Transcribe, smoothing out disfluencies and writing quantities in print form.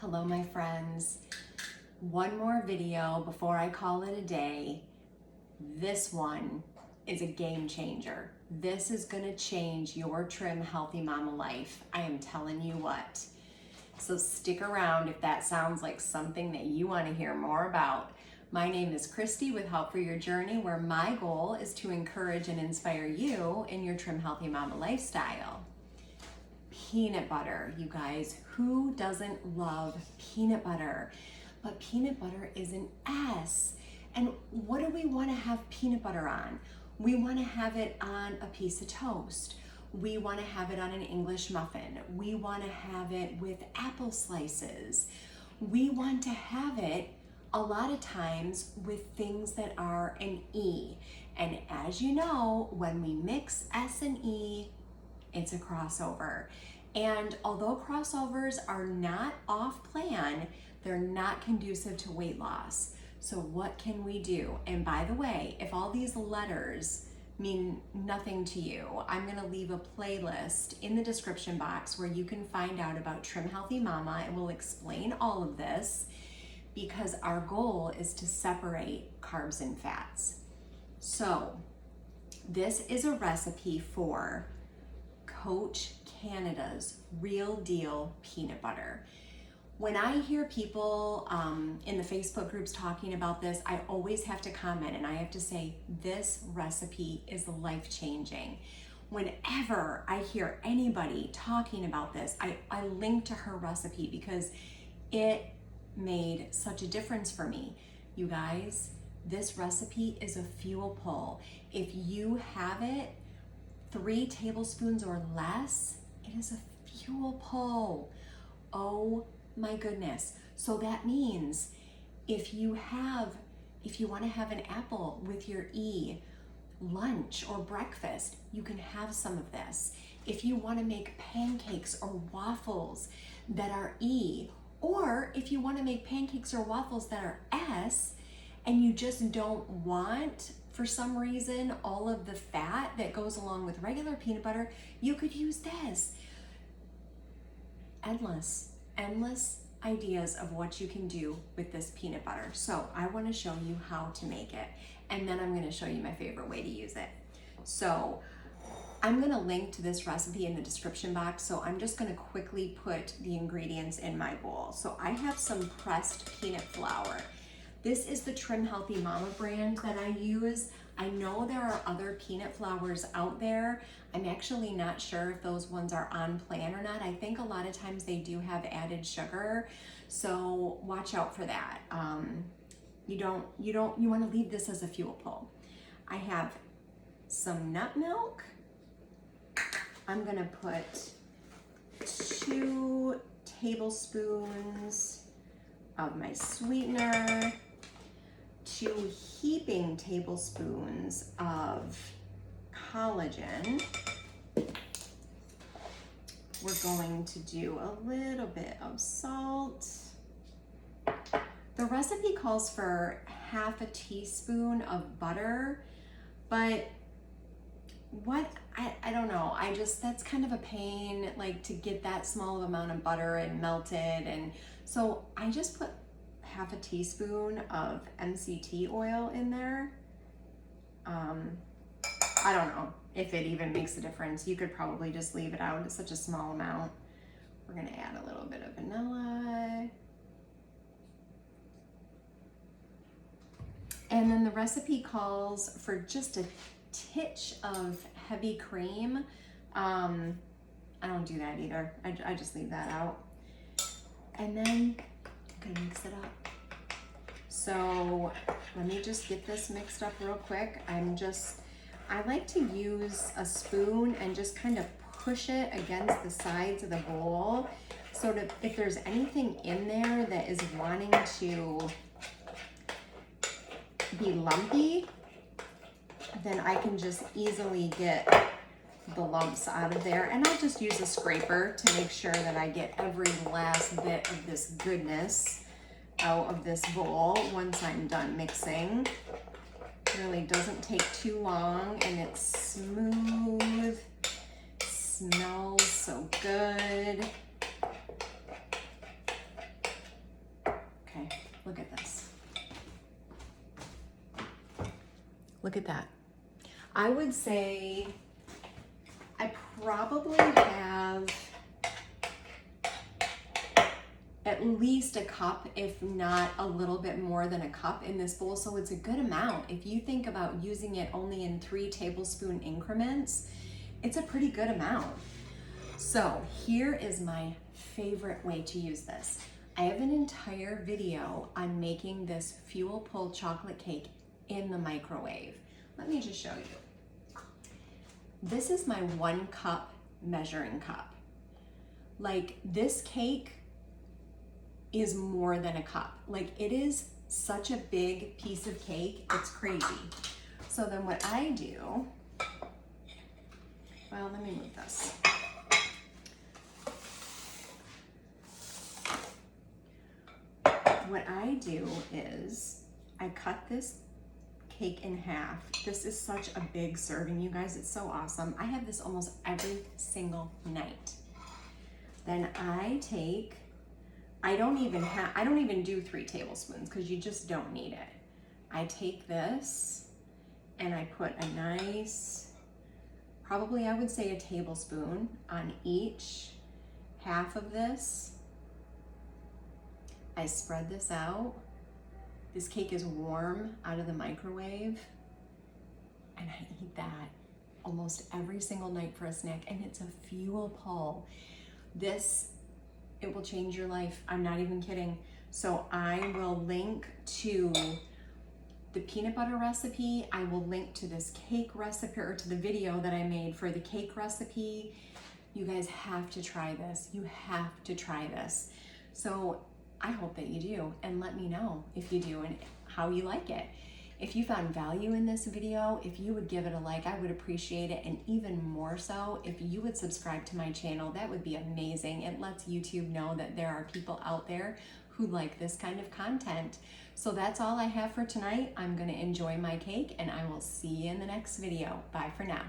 Hello, my friends. One more video before I call it a day. This one is a game changer. This is gonna change your trim, healthy mama life. I am telling you what. So stick around if that sounds like something that you wanna hear more about. My name is Christy with Help for Your Journey, where my goal is to encourage and inspire you in your trim, healthy mama lifestyle. Peanut butter, you guys. Who doesn't love peanut butter? But peanut butter is an S. And what do we want to have peanut butter on? We want to have it on a piece of toast. We want to have it on an English muffin. We want to have it with apple slices. We want to have it a lot of times with things that are an E. And as you know, when we mix S and E, it's a crossover. And although crossovers are not off plan, they're not conducive to weight loss. So what can we do? And by the way, if all these letters mean nothing to you, I'm gonna leave a playlist in the description box where you can find out about Trim Healthy Mama, and we'll explain all of this because our goal is to separate carbs and fats. So this is a recipe for Koach Canada's real deal peanut butter. When I hear people in the Facebook groups talking about this, I always have to comment and I have to say, this recipe is life-changing. Whenever I hear anybody talking about this, I link to her recipe because it made such a difference for me. You guys, this recipe is a fuel pull. If you have it 3 tablespoons or less, it is a fuel pull. Oh my goodness. So that means if you want to have an apple with your E, lunch or breakfast, you can have some of this. If you want to make pancakes or waffles that are E, or if you want to make pancakes or waffles that are S, and you just don't want, for some reason, all of the fat that goes along with regular peanut butter, you could use this. Endless ideas of what you can do with this peanut butter. So I want to show you how to make it, and then I'm going to show you my favorite way to use it. So I'm going to link to this recipe in the description box, so I'm just going to quickly put the ingredients in my bowl. So I have some pressed peanut flour. This is the Trim Healthy Mama brand that I use. I know there are other peanut flours out there. I'm actually not sure if those ones are on plan or not. I think a lot of times they do have added sugar, so watch out for that. You want to leave this as a fuel pull. I have some nut milk. I'm gonna put 2 tablespoons of my sweetener, 2 heaping tablespoons of collagen. We're going to do a little bit of salt. The recipe calls for half a teaspoon of butter, but I don't know. That's kind of a pain, like to get that small of amount of butter and melted. And so I just put half a teaspoon of MCT oil in there. I don't know if it even makes a difference. You could probably just leave it out. It's such a small amount. We're gonna add a little bit of vanilla. And then the recipe calls for just a titch of heavy cream. I don't do that either. I just leave that out. And then I'm gonna mix it up. So let me just get this mixed up real quick. I like to use a spoon and just kind of push it against the sides of the bowl so that if there's anything in there that is wanting to be lumpy, then I can just easily get the lumps out of there. And I'll just use a scraper to make sure that I get every last bit of this goodness out of this bowl once I'm done mixing. It really doesn't take too long, and it's smooth, smells so good. Look at this. Look at that. I would say I probably have at least a cup, if not a little bit more than a cup in this bowl. So it's a good amount. If you think about using it only in 3 tablespoon increments, it's a pretty good amount. So here is my favorite way to use this. I have an entire video on making this fuel pull chocolate cake in the microwave. Let me just show you. This is my 1 cup measuring cup. Like, this cake is more than a cup. Like, it is such a big piece of cake, it's crazy. So then what I do, well, let me move this. What I do is I cut this cake in half. This is such a big serving, you guys. It's so awesome. I have this almost every single night. Then I don't even do 3 tablespoons because you just don't need it. I take this and I put a nice, probably I would say a tablespoon on each half of this. I spread this out. This cake is warm out of the microwave, and I eat that almost every single night for a snack, and it's a fuel pull. It will change your life. I'm not even kidding. So I will link to the peanut butter recipe. I will link to this cake recipe, or to the video that I made for the cake recipe. You guys have to try this. You have to try this. So I hope that you do, and let me know if you do and how you like it. If you found value in this video, if you would give it a like, I would appreciate it. And even more so, if you would subscribe to my channel, that would be amazing. It lets YouTube know that there are people out there who like this kind of content. So that's all I have for tonight. I'm gonna enjoy my cake, and I will see you in the next video. Bye for now.